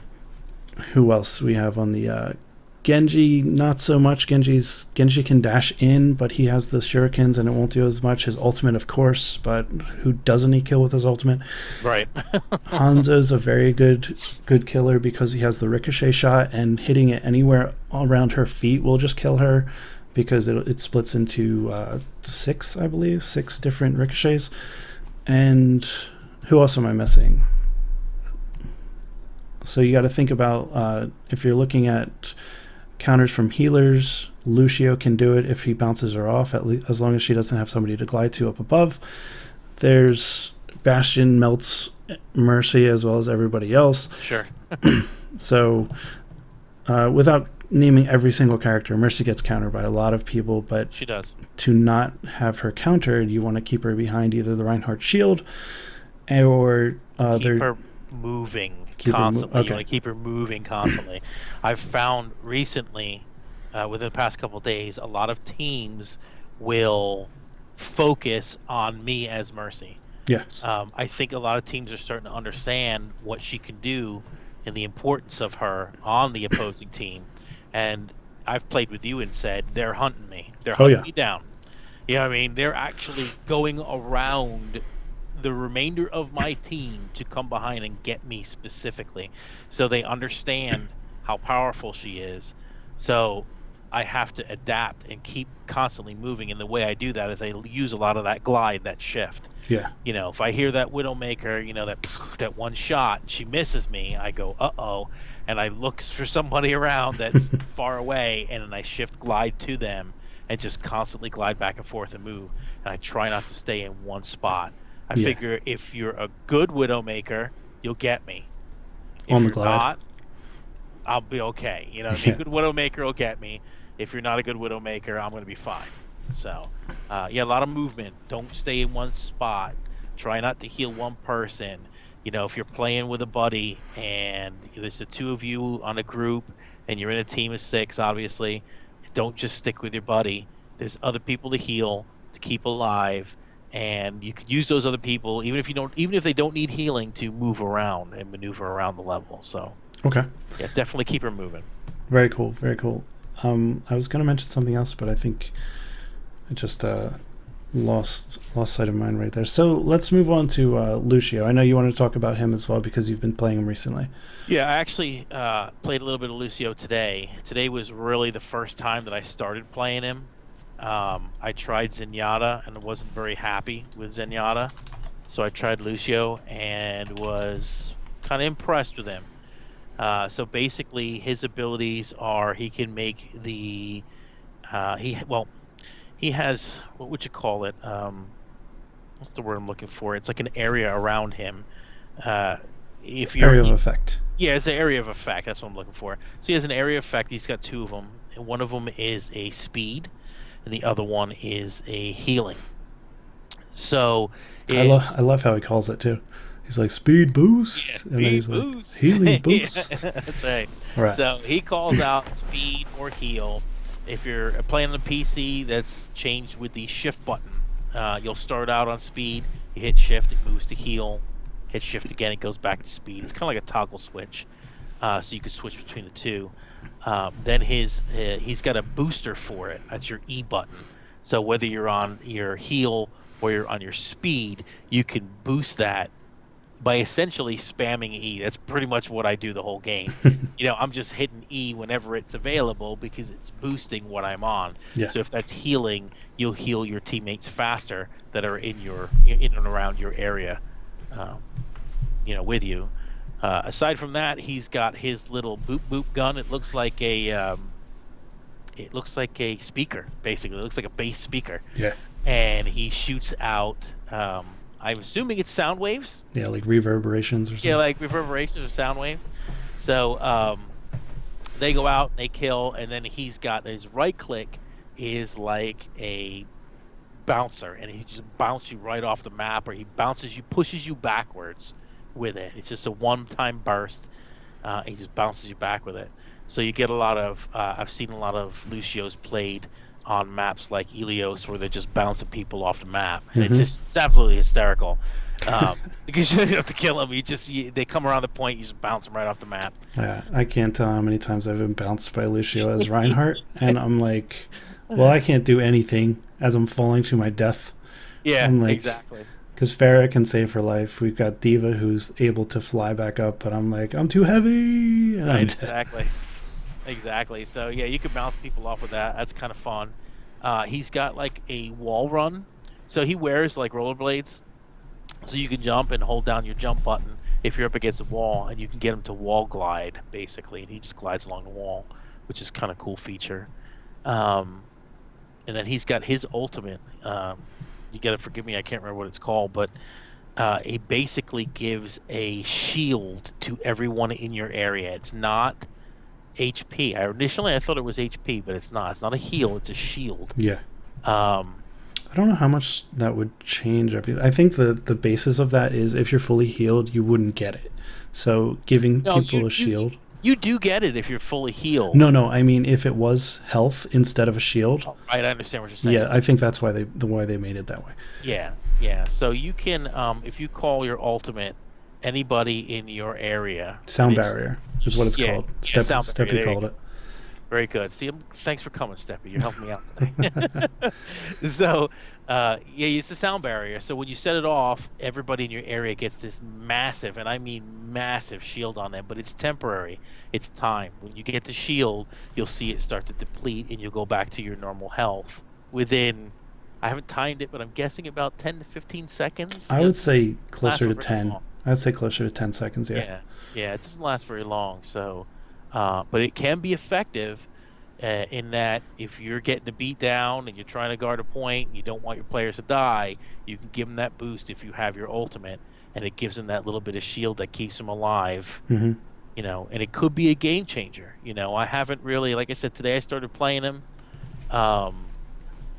Who else we have on the Genji? Not so much. Genji can dash in, but he has the shurikens and it won't do as much. His ultimate, of course, but who doesn't he kill with his ultimate? Right. Hanzo's a very good killer because he has the ricochet shot, and hitting it anywhere around her feet will just kill her because it splits into 6, I believe, 6 different ricochets. And who else am I missing? So you got to think about if you're looking at counters from healers, Lucio can do it if he bounces her off, at least as long as she doesn't have somebody to glide to up above. There's Bastion melts Mercy as well as everybody else. Sure. So without naming every single character, Mercy gets countered by a lot of people, but she does. To not have her countered, you want to keep her behind either the Reinhardt shield or keep her moving constantly. You want to keep her moving constantly. I've found recently, within the past couple of days, a lot of teams will focus on me as Mercy. Yes. I think a lot of teams are starting to understand what she can do and the importance of her on the opposing team. And I've played with you and said, they're hunting me. They're hunting me down. You know what I mean? They're actually going around the remainder of my team to come behind and get me specifically. So they understand how powerful she is. So I have to adapt and keep constantly moving. And the way I do that is I use a lot of that glide, that shift. Yeah. You know, if I hear that Widowmaker, you know, that one shot, she misses me, I go, uh-oh. And I look for somebody around that's far away, and then I shift glide to them and just constantly glide back and forth and move. And I try not to stay in one spot. I figure if you're a good Widowmaker, you'll get me. If you're not, I'll be okay. You know, a good Widowmaker will get me. If you're not a good Widowmaker, I'm going to be fine. So, a lot of movement. Don't stay in one spot. Try not to heal one person. You know, if you're playing with a buddy and there's the 2 of you on a group and you're in a team of 6, obviously, don't just stick with your buddy. There's other people to heal, to keep alive. And you could use those other people, even if they don't need healing, to move around and maneuver around the level. So, definitely keep her moving. Very cool, very cool. I was going to mention something else, but I think I just lost sight of mine right there. So let's move on to Lucio. I know you want to talk about him as well because you've been playing him recently. Yeah, I actually played a little bit of Lucio today. Today was really the first time that I started playing him. I tried Zenyatta and wasn't very happy with Zenyatta, so I tried Lucio and was kind of impressed with him. So basically, his abilities are he can make the he has, what would you call it? What's the word I'm looking for? It's like an area around him. If you're area of effect. Yeah, it's an area of effect. That's what I'm looking for. So he has an area of effect. He's got 2 of them, and one of them is a speed, and the other one is a healing. So I love how he calls it too. He's like speed boost, speed and then he's boost. like healing boost. That's right. Right. So he calls out speed or heal, If you're playing on a PC, that's changed with the shift button. You'll start out on speed. You hit shift, it moves to heal. Hit shift again, it goes back to speed. It's kind of like a toggle switch, so you can switch between the two. Then he's got a booster for it. That's your E button. So whether you're on your heal or you're on your speed, you can boost that by essentially spamming E. That's pretty much what I do the whole game. I'm just hitting E whenever it's available because it's boosting what I'm on. Yeah. So if that's healing, you'll heal your teammates faster that are in and around your area, with you. Aside from that, he's got his little boop boop gun. It looks like a speaker, basically. It looks like a bass speaker. Yeah. And he shoots out. I'm assuming it's sound waves. Yeah, like reverberations or something. Yeah, like reverberations or sound waves. So they go out and they kill, and then he's got his right click is like a bouncer, and he just bounces you right off the map, or he pushes you backwards with it. It's just a one-time burst. He just bounces you back with it. So you get a lot of. I've seen a lot of Lucio's played on maps like Ilios where they're just bouncing people off the map, and it's absolutely hysterical because you don't have to kill them. They come around the point, you just bounce them right off the map. Yeah, I can't tell how many times I've been bounced by Lucio as Reinhardt, and I'm like, well, I can't do anything as I'm falling to my death. Yeah, like, exactly. Because Farah can save her life. We've got Diva who's able to fly back up, but I'm like, I'm too heavy. And Exactly. So yeah, you can bounce people off with that. That's kind of fun. He's got like a wall run, so he wears like rollerblades, so you can jump and hold down your jump button if you're up against a wall, and you can get him to wall glide basically, and he just glides along the wall, which is kind of cool feature. And then he's got his ultimate. You gotta forgive me, I can't remember what it's called, but he basically gives a shield to everyone in your area. It's not HP. Initially I thought it was HP, but it's not. It's not a heal, it's a shield. Yeah. I don't know how much that would change everything. I think the basis of that is if you're fully healed, you wouldn't get it. So giving people a shield. You do get it if you're fully healed. No. I mean, if it was health instead of a shield. Oh, right, I understand what you're saying. Yeah, I think that's why they made it that way. Yeah. So you can, if you call your ultimate, anybody in your area. Sound barrier is what it's called. Steppy called it. Very good. See, thanks for coming, Steppy. You're helping me out today. So, it's a sound barrier. So when you set it off, everybody in your area gets this massive, and I mean massive, shield on them. But it's temporary. It's time. When you get the shield, you'll see it start to deplete, and you'll go back to your normal health within. I haven't timed it, but I'm guessing about 10 to 15 seconds. I would say closer to 10. I'd say closer to 10 seconds. Yeah. Yeah. It doesn't last very long. So. But it can be effective in that if you're getting a beat down and you're trying to guard a point and you don't want your players to die, you can give them that boost if you have your ultimate, and it gives them that little bit of shield that keeps them alive. Mm-hmm. And it could be a game changer. I haven't really, like I said, today I started playing him.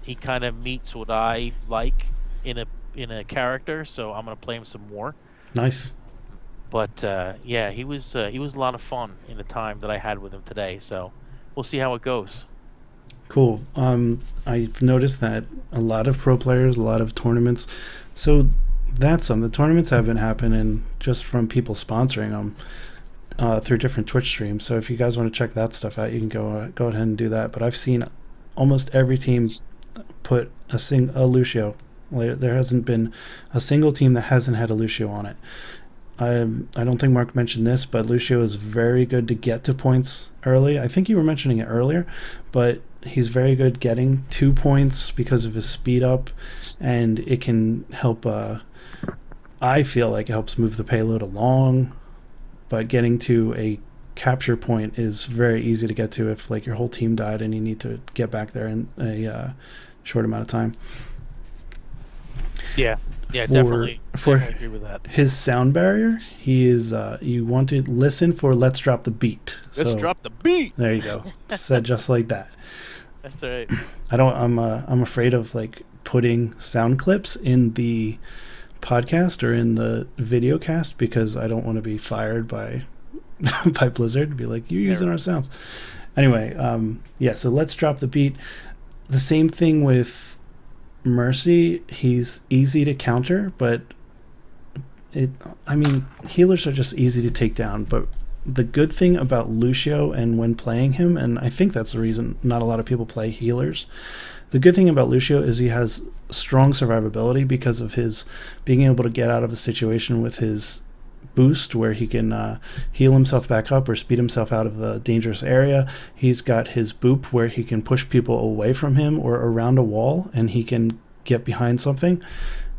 He kind of meets what I like in a character, so I'm going to play him some more. Nice. But he was a lot of fun in the time that I had with him today. So we'll see how it goes. Cool. I've noticed that a lot of pro players, a lot of tournaments. So that's the tournaments have been happening just from people sponsoring them through different Twitch streams. So if you guys want to check that stuff out, you can go ahead and do that. But I've seen almost every team put a Lucio. There hasn't been a single team that hasn't had a Lucio on it. I don't think Mark mentioned this, but Lucio is very good to get to points early. I think you were mentioning it earlier, but he's very good getting 2 points because of his speed up, and it can help. I feel like it helps move the payload along, but getting to a capture point is very easy to get to if like your whole team died and you need to get back there in a short amount of time. Yeah, definitely. For I agree with that. His sound barrier, he is. You want to listen for "Let's Drop the Beat." Let's drop the beat. There you go. Said just like that. That's all right. I'm afraid of like putting sound clips in the podcast or in the video cast because I don't want to be fired by Blizzard. Be like, you're using our sounds. Anyway, yeah. So let's drop the beat. The same thing with Mercy. He's easy to counter, but I mean, healers are just easy to take down. But the good thing about Lucio, and when playing him, and I think that's the reason not a lot of people play healers. The good thing about Lucio is he has strong survivability because of his being able to get out of a situation with his boost, where he can heal himself back up or speed himself out of a dangerous area. He's got his boop, where he can push people away from him or around a wall, and he can get behind something.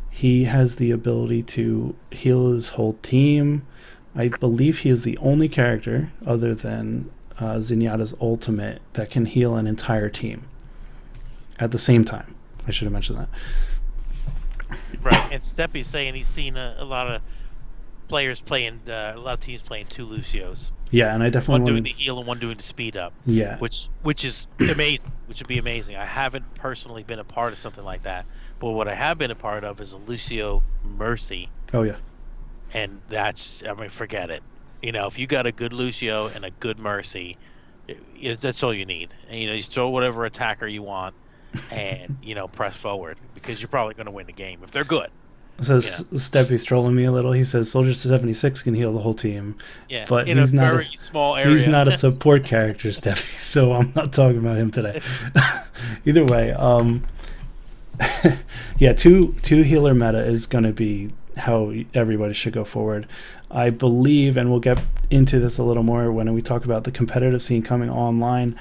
He has the ability to heal his whole team. I believe he is the only character other than Zenyatta's ultimate that can heal an entire team at the same time. I should have mentioned that. Right, and Steppy's saying he's seen a lot of players playing, a lot of teams playing 2 Lucios. Yeah, and I definitely one doing the heal and one doing the speed up. Yeah, which is amazing. Which would be amazing. I haven't personally been a part of something like that, but what I have been a part of is a Lucio Mercy. Oh yeah, and that's, I mean, forget it. You know, if you got a good Lucio and a good Mercy, that's all you need. And, you know, you throw whatever attacker you want, and you know, press forward, because you're probably going to win the game if they're good. So Steppy's trolling me a little. He says Soldier 76 can heal the whole team. Yeah, but in he's a not very small area. He's not a support character, Steppy. So I'm not talking about him today. Either way, yeah, two healer meta is going to be how everybody should go forward. I believe, and we'll get into this a little more when we talk about the competitive scene coming online,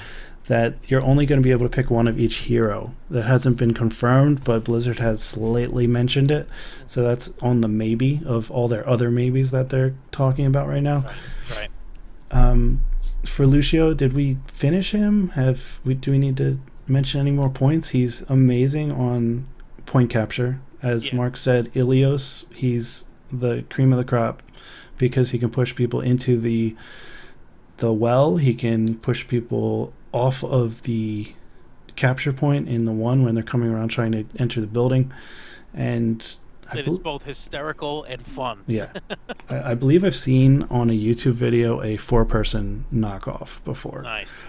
that you're only going to be able to pick one of each hero. That hasn't been confirmed, but Blizzard has slightly mentioned it. So that's on the maybe of all their other maybes that they're talking about right now. Right. For Lucio, did we finish him? Do we need to mention any more points? He's amazing on point capture. As Mark said, Ilios, he's the cream of the crop because he can push people into the well. He can push people off of the capture point in the one when they're coming around trying to enter the building. And it's both hysterical and fun. Yeah. I believe I've seen on a YouTube video a 4-person knockoff before. Nice.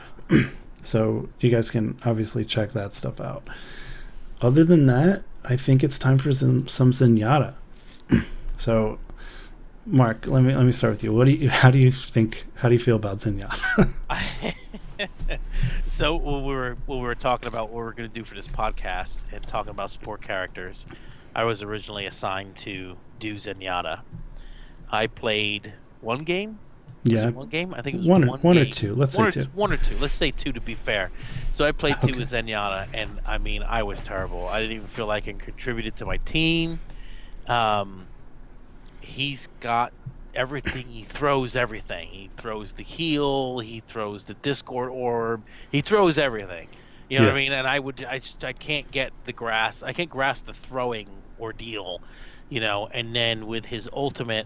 So you guys can obviously check that stuff out. Other than that, I think it's time for some Zenyatta. So, Mark, let me start with you. How do you feel about Zenyatta? So when we were talking about what we're going to do for this podcast and talking about support characters, I was originally assigned to do Zenyatta. I played one game. Yeah, one game. I think it was one or two. Let's say two. One or two. Let's say two to be fair. So I played 2 with Zenyatta, and I mean, I was terrible. I didn't even feel like I contributed to my team. He's got everything. He throws everything. He throws the heal. He throws the Discord orb. He throws everything. You know what I mean? And I can't get the grasp. I can't grasp the throwing ordeal. You know, and then with his ultimate,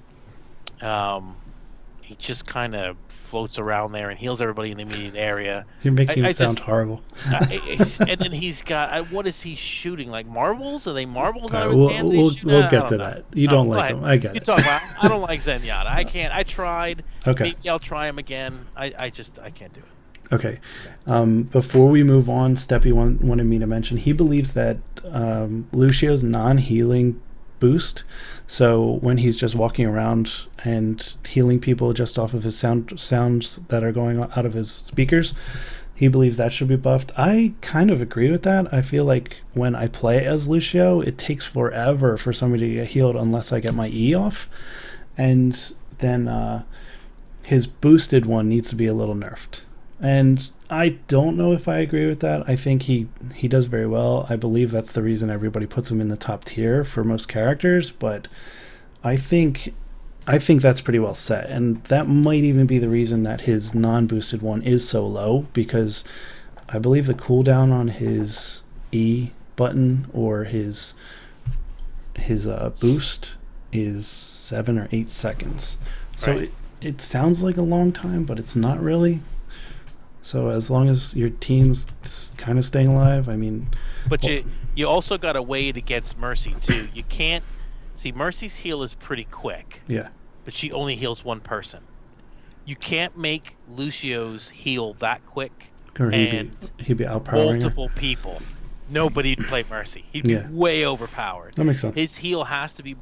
he just kind of floats around there and heals everybody in the immediate area. You're making him sound horrible. And then he's got, what is he shooting? Like marbles? Are they marbles out of his hands? We'll get to that. You don't like him. I get it. Talk about, I don't like Zenyatta. I can't. I tried. Okay. Maybe I'll try him again. I can't do it. Okay. Before we move on, Steppy wanted me to mention he believes that Lucio's non-healing boost, so when he's just walking around and healing people just off of his sounds that are going out of his speakers, he believes that should be buffed. I kind of agree with that. I feel like when I play as Lucio, it takes forever for somebody to get healed unless I get my E off, and then his boosted one needs to be a little nerfed. And I don't know if I agree with that. I think he does very well. I believe that's the reason everybody puts him in the top tier for most characters, but I think that's pretty well set. And that might even be the reason that his non-boosted one is so low, because I believe the cooldown on his E button or his boost is 7 or 8 seconds. So right. it sounds like a long time, but it's not really. So as long as your team's kind of staying alive, I mean... But you also got to weigh it against Mercy, too. You can't... See, Mercy's heal is pretty quick. Yeah. But she only heals one person. You can't make Lucio's heal that quick or and he'd be outpowering multiple people, nobody'd play Mercy. He'd be way overpowered. That makes sense. His heal has to be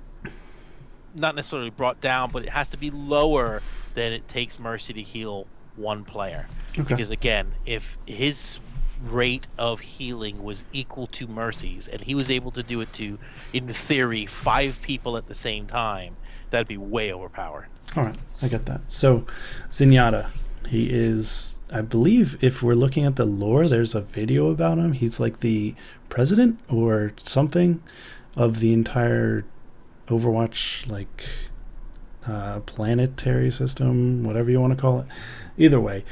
not necessarily brought down, but it has to be lower than it takes Mercy to heal one player. Okay. Because again, if his rate of healing was equal to Mercy's, and he was able to do it to, in theory, 5 people at the same time, that'd be way overpowered. All right, I get that. So, Zenyatta, he is, I believe, if we're looking at the lore, there's a video about him. He's like the president or something of the entire Overwatch, like, planetary system, whatever you want to call it. Either way,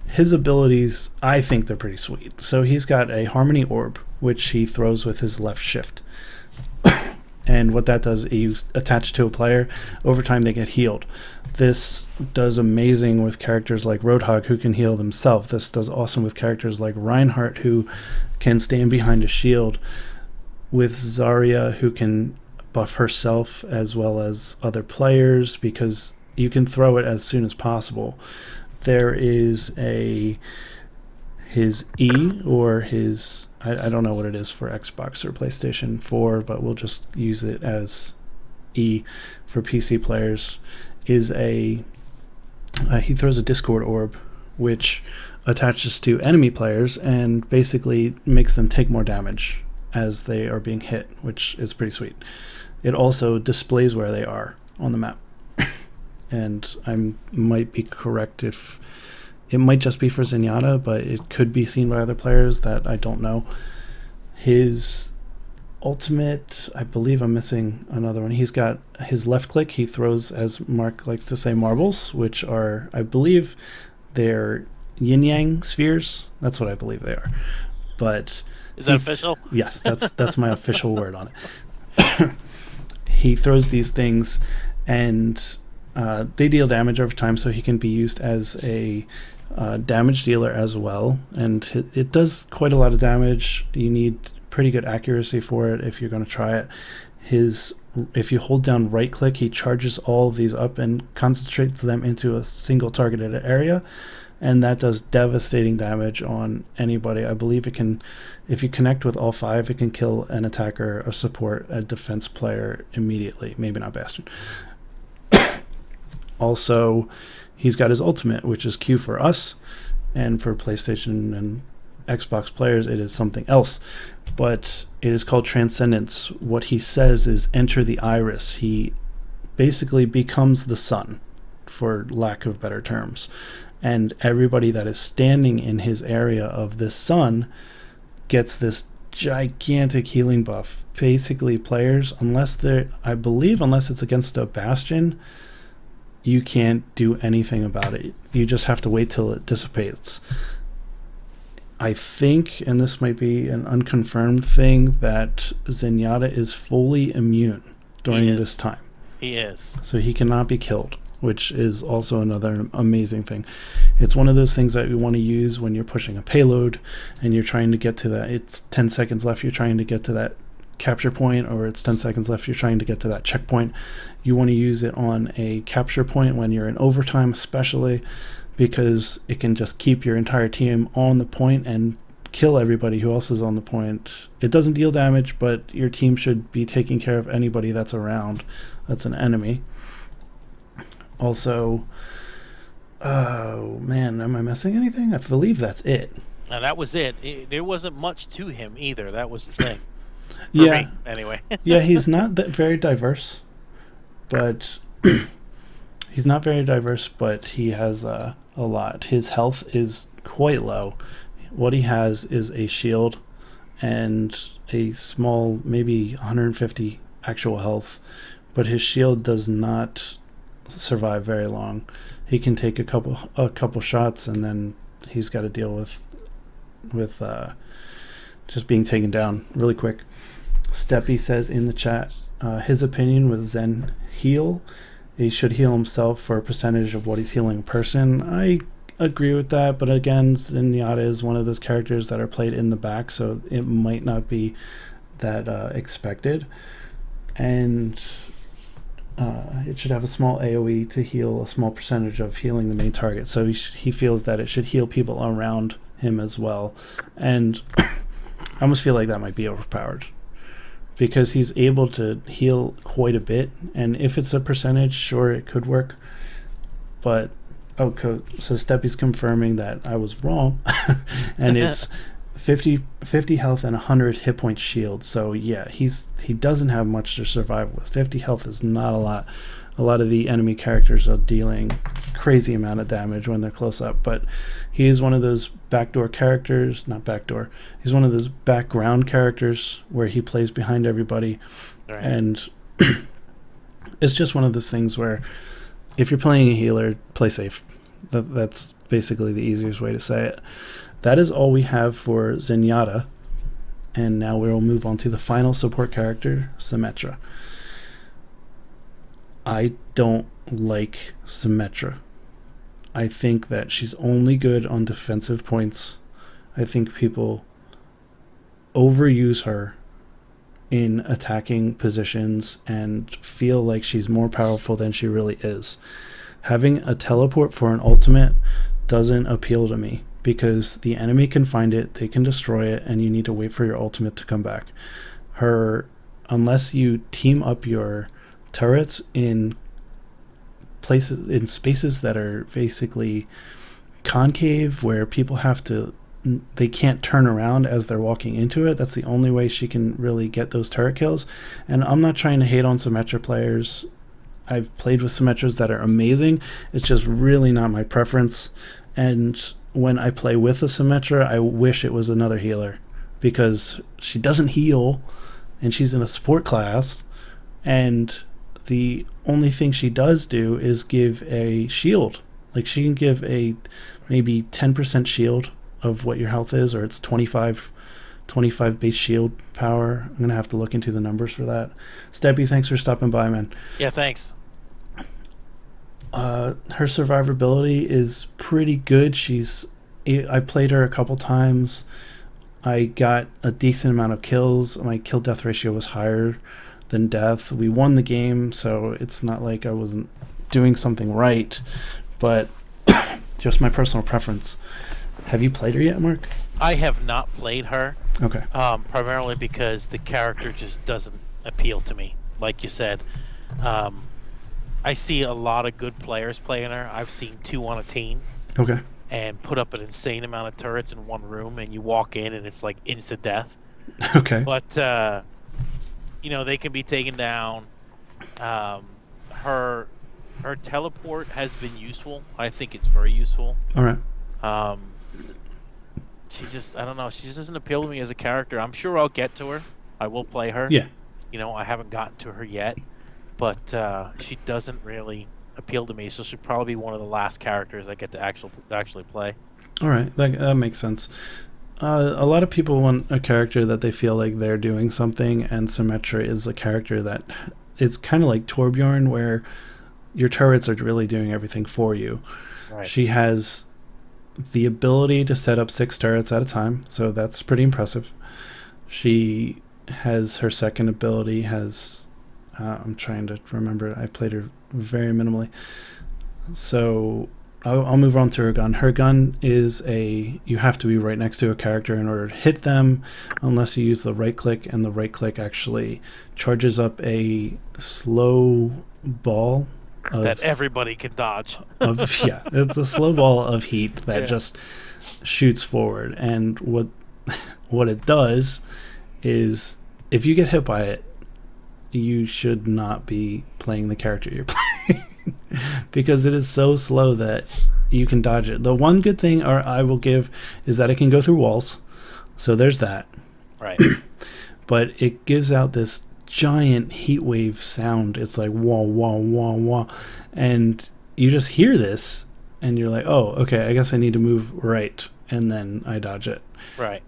his abilities, I think they're pretty sweet. So he's got a Harmony Orb, which he throws with his left shift. And what that does, you attach to a player, over time they get healed. This does amazing with characters like Roadhog, who can heal themselves. This does awesome with characters like Reinhardt, who can stand behind a shield. With Zarya, who can buff herself as well as other players, because you can throw it as soon as possible. There is his E, or his, I don't know what it is for Xbox or PlayStation 4, but we'll just use it as E for PC players, is he throws a Discord Orb, which attaches to enemy players and basically makes them take more damage as they are being hit, which is pretty sweet. It also displays where they are on the map. And I might be correct if it might just be for Zenyatta, but it could be seen by other players that I don't know. His ultimate, I believe I'm missing another one. He's got his left click. He throws, as Mark likes to say, marbles, which are, I believe, they're yin-yang spheres. That's what I believe they are. But is that official? Yes, that's my official word on it. He throws these things, and they deal damage over time, so he can be used as a damage dealer as well. And it does quite a lot of damage. You need pretty good accuracy for it if you're going to try it. If you hold down right click, he charges all of these up and concentrates them into a single targeted area, and that does devastating damage on anybody. I believe it can, if you connect with all 5, it can kill an attacker, a support, a defense player immediately. Maybe not Bastion. Also, he's got his ultimate, which is Q for us, and for PlayStation and Xbox players, it is something else. But it is called Transcendence. What he says is, enter the iris. He basically becomes the sun, for lack of better terms. And everybody that is standing in his area of this sun gets this gigantic healing buff. Basically, players, unless it's against a Bastion, you can't do anything about it. You just have to wait till it dissipates. I think, and this might be an unconfirmed thing, that Zenyatta is fully immune during this time. He is. So he cannot be killed, which is also another amazing thing. It's one of those things that you want to use when you're pushing a payload and you're trying to get to that. It's 10 seconds left, you're trying to get to that capture point, or it's 10 seconds left, you're trying to get to that checkpoint. You want to use it on a capture point when you're in overtime, especially, because it can just keep your entire team on the point and kill everybody who else is on the point. It doesn't deal damage, but your team should be taking care of anybody that's around that's an enemy. Also, oh man, am I missing anything? I believe that's it. Now that was it. There wasn't much to him either. That was the thing. Yeah. Me, anyway. Yeah, he's not that very diverse, but he has a lot. His health is quite low. What he has is a shield and a small, maybe 150 actual health, but his shield does not survive very long. He can take a couple shots, and then he's got to deal with just being taken down really quick. Steppy says in the chat, his opinion with Zen heal, he should heal himself for a percentage of what he's healing a person. I agree with that, but again, Zenyatta is one of those characters that are played in the back, so it might not be that expected. And it should have a small AoE to heal a small percentage of healing the main target. So he feels that it should heal people around him as well. And I almost feel like that might be overpowered, because he's able to heal quite a bit. And if it's a percentage, sure, it could work. But, so Steppy's confirming that I was wrong. And it's 50 health and 100 hit point shield. So yeah, he doesn't have much to survive with. 50 health is not a lot. A lot of the enemy characters are dealing crazy amount of damage when they're close up, but he is one of those backdoor characters, not backdoor. He's one of those background characters where he plays behind everybody. Right. And it's just one of those things where if you're playing a healer, play safe. That's basically the easiest way to say it. That is all we have for Zenyatta. And now we'll move on to the final support character, Symmetra. I don't like Symmetra. I think that she's only good on defensive points. I think people overuse her in attacking positions and feel like she's more powerful than she really is. Having a teleport for an ultimate doesn't appeal to me, because the enemy can find it, they can destroy it, and you need to wait for your ultimate to come back. Unless you team up your turrets in places, in spaces that are basically concave, where people they can't turn around as they're walking into it. That's the only way she can really get those turret kills. And I'm not trying to hate on Symmetra players. I've played with Symmetras that are amazing. It's just really not my preference. And when I play with a Symmetra, I wish it was another healer, because she doesn't heal and she's in a support class, and the only thing she does do is give a shield. Like, she can give a maybe 10% shield of what your health is, or it's 25 base shield power. I'm gonna have to look into the numbers for that. Steppy, thanks for stopping by, man. Yeah, thanks. Her survivability is pretty good. I played her a couple times. I got a decent amount of kills. My kill death ratio was higher than death. We won the game, so it's not like I wasn't doing something right, but just my personal preference. Have you played her yet, Mark? I have not played her. Okay. Primarily because the character just doesn't appeal to me. Like you said, I see a lot of good players playing her. I've seen 2 on a team. Okay. And put up an insane amount of turrets in one room, and you walk in and it's like instant death. Okay. But they can be taken down. Her teleport has been useful. I think it's very useful. All right. I don't know. She just doesn't appeal to me as a character. I'm sure I'll get to her. I will play her. Yeah. I haven't gotten to her yet, but she doesn't really appeal to me. So she'll probably be one of the last characters I get to actually play. All right, that makes sense. A lot of people want a character that they feel like they're doing something, and Symmetra is a character that it's kind of like Torbjorn, where your turrets are really doing everything for you. Right. She has the ability to set up 6 turrets at a time, so that's pretty impressive. She has her second ability I'm trying to remember. I played her very minimally, so I'll move on to her gun. Her gun is you have to be right next to a character in order to hit them, unless you use the right click, and the right click actually charges up a slow ball that everybody can dodge. It's a slow ball of heat that just shoots forward. And what it does is, if you get hit by it, you should not be playing the character you're playing, because it is so slow that you can dodge it. The one good thing I will give is that it can go through walls, so there's that. Right. But it gives out this giant heat wave sound. It's like wah wah wah wah, and you just hear this and you're like, oh, okay, I guess I need to move right, and then I dodge it. Right.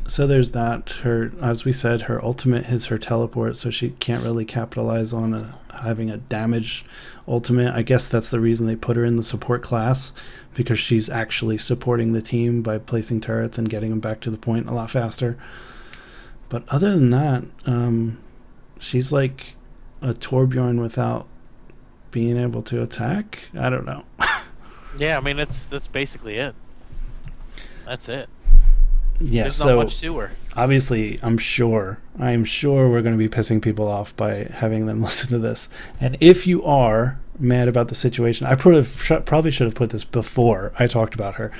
So there's that. As we said, her ultimate is her teleport, so she can't really capitalize on having a damage ultimate. I guess that's the reason they put her in the support class, because she's actually supporting the team by placing turrets and getting them back to the point a lot faster. But other than that, she's like a Torbjorn without being able to attack? I don't know. Yeah, I mean that's basically it. That's it. Yeah, There's not so much to her. obviously I'm sure we're going to be pissing people off by having them listen to this. And if you are mad about the situation, I probably should have put this before I talked about her.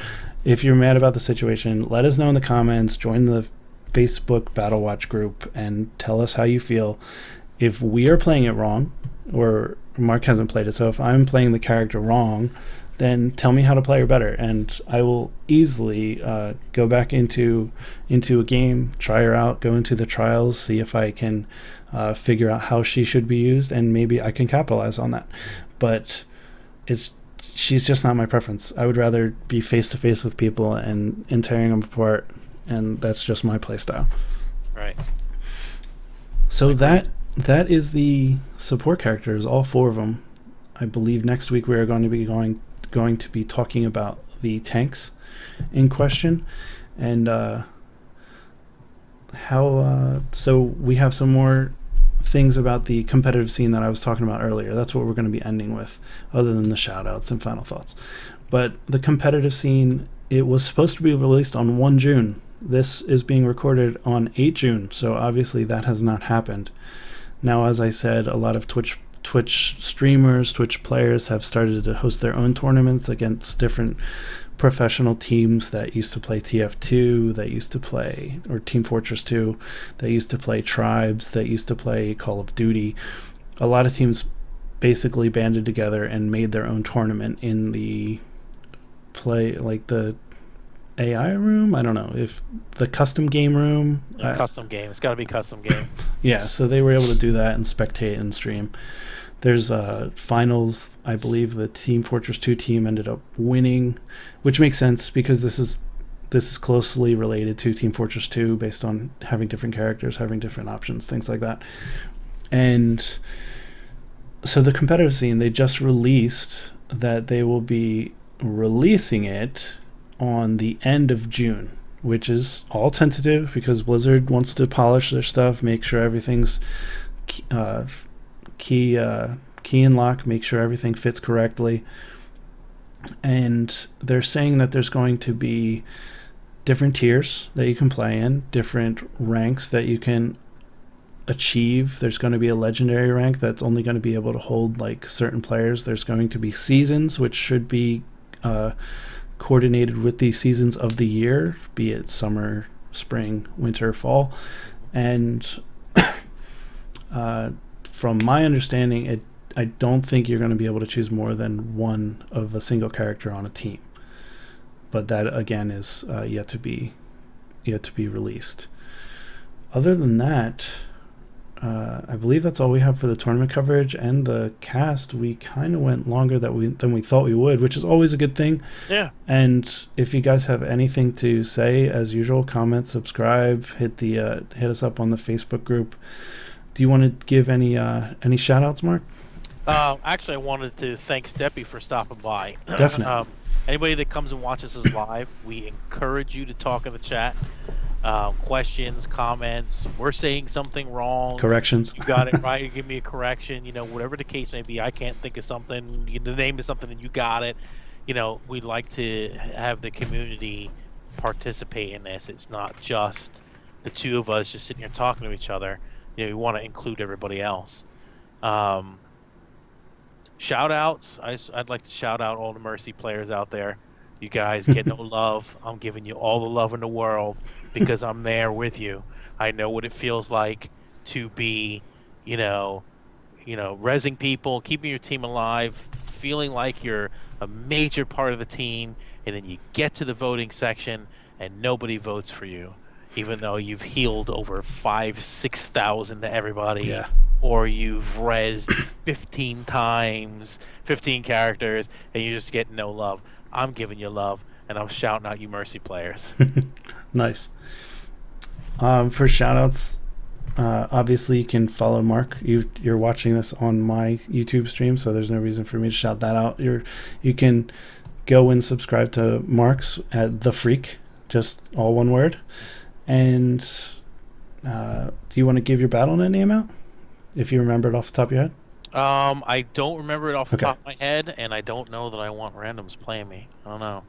If you're mad about the situation, let us know in the comments, join the Facebook Battlewatch group, and tell us how you feel. If we are playing it wrong, or Mark hasn't played it, so if I'm playing the character wrong, then tell me how to play her better, and I will easily go back into a game, try her out, go into the trials, see if I can figure out how she should be used, and maybe I can capitalize on that. But she's just not my preference. I would rather be face to face with people and tearing them apart, and that's just my play style. Right. So that is the support characters, all 4 of them. I believe next week we are going to be talking about the tanks in question, and how so we have some more things about the competitive scene that I was talking about earlier. That's what we're going to be ending with, other than the shout outs and final thoughts. But the competitive scene, it was supposed to be released on 1 June. This is being recorded on 8 June, so obviously that has not happened. Now, as I said, a lot of Twitch streamers, Twitch players have started to host their own tournaments against different professional teams that used to play TF2, that used to play, or Team Fortress 2, that used to play Tribes, that used to play Call of Duty. A lot of teams basically banded together and made their own tournament in the the AI room. I don't know if the custom game room. Custom game. It's got to be custom game. Yeah, so they were able to do that and spectate and stream. There's finals. I believe the Team Fortress 2 team ended up winning, which makes sense because this is closely related to Team Fortress 2 based on having different characters, having different options, things like that. And so the competitive scene, they just released that they will be releasing it on the end of June, which is all tentative because Blizzard wants to polish their stuff, make sure everything's key and lock, make sure everything fits correctly. And they're saying that there's going to be different tiers that you can play in, different ranks that you can achieve. There's going to be a legendary rank that's only going to be able to hold like certain players. There's going to be seasons, which should be coordinated with the seasons of the year, be it summer, spring, winter, fall. And from my understanding, I don't think you're going to be able to choose more than one of a single character on a team. But that again is yet to be released. Other than that, I believe that's all we have for the tournament coverage and the cast. We kind of went longer than we thought we would, which is always a good thing. Yeah. And if you guys have anything to say, as usual, comment, subscribe, hit us up on the Facebook group. Do you want to give any shout outs, Mark? Actually, I wanted to thank Steppy for stopping by. Definitely. Anybody that comes and watches us live, we encourage you to talk in the chat. Questions, comments, we're saying something wrong, corrections, you got it right, give me a correction, whatever the case may be. I can't think of something, the name of something and you got it. We'd like to have the community participate in this. It's not just the two of us just sitting here talking to each other. We want to include everybody else. Shout outs, I'd like to shout out all the Mercy players out there. You guys get no love. I'm giving you all the love in the world because I'm there with you. I know what it feels like to be, rezzing people, keeping your team alive, feeling like you're a major part of the team, and then you get to the voting section and nobody votes for you, even though you've healed over 5,000-6,000 to everybody. Yeah. Or you've rezzed 15 times, 15 characters, and you just get no love. I'm giving you love, and I'm shouting out you Mercy players. Nice. For shoutouts, obviously you can follow Mark. You're watching this on my YouTube stream, so there's no reason for me to shout that out. You can go and subscribe to Mark's at The Freak, just all one word. And do you want to give your Battle.net name out? if you remember it off the top of your head? I don't remember it off the Okay. top of my head, and I don't know that I want randoms playing me. I don't know.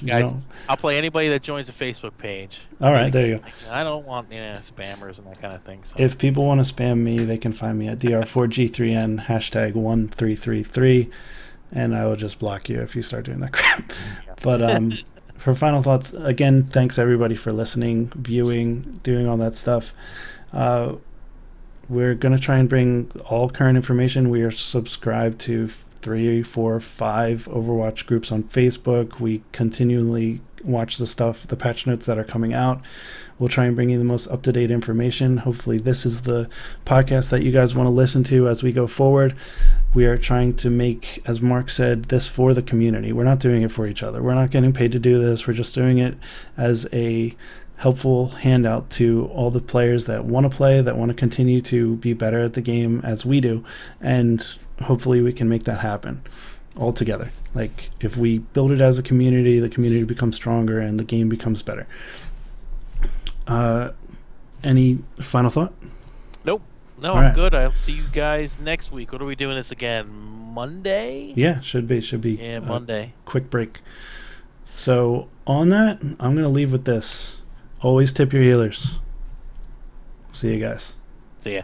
You Guys, don't? I'll play anybody that joins the Facebook page. All right, there you go. I don't want spammers and that kind of thing. So. If people want to spam me, they can find me at dr4g3n #1333, and I will just block you if you start doing that crap. But for final thoughts, again, thanks everybody for listening, viewing, doing all that stuff. We're going to try and bring all current information. We are subscribed to 3, 4, 5 Overwatch groups on Facebook. We continually watch the stuff, the patch notes that are coming out. We'll try and bring you the most up-to-date information. Hopefully this is the podcast that you guys want to listen to as we go forward. We are trying to make, as Mark said, this for the community. We're not doing it for each other. We're not getting paid to do this. We're just doing it as a helpful handout to all the players that want to play, that want to continue to be better at the game as we do, and hopefully we can make that happen all together. Like, if we build it as a community, the community becomes stronger and the game becomes better. Any final thought? Nope. No, all I'm right. good. I'll see you guys next week. What are we doing this again? Monday? Yeah, should be. Yeah, Monday. Quick break. So on that, I'm going to leave with this. Always tip your healers. See you guys. See ya.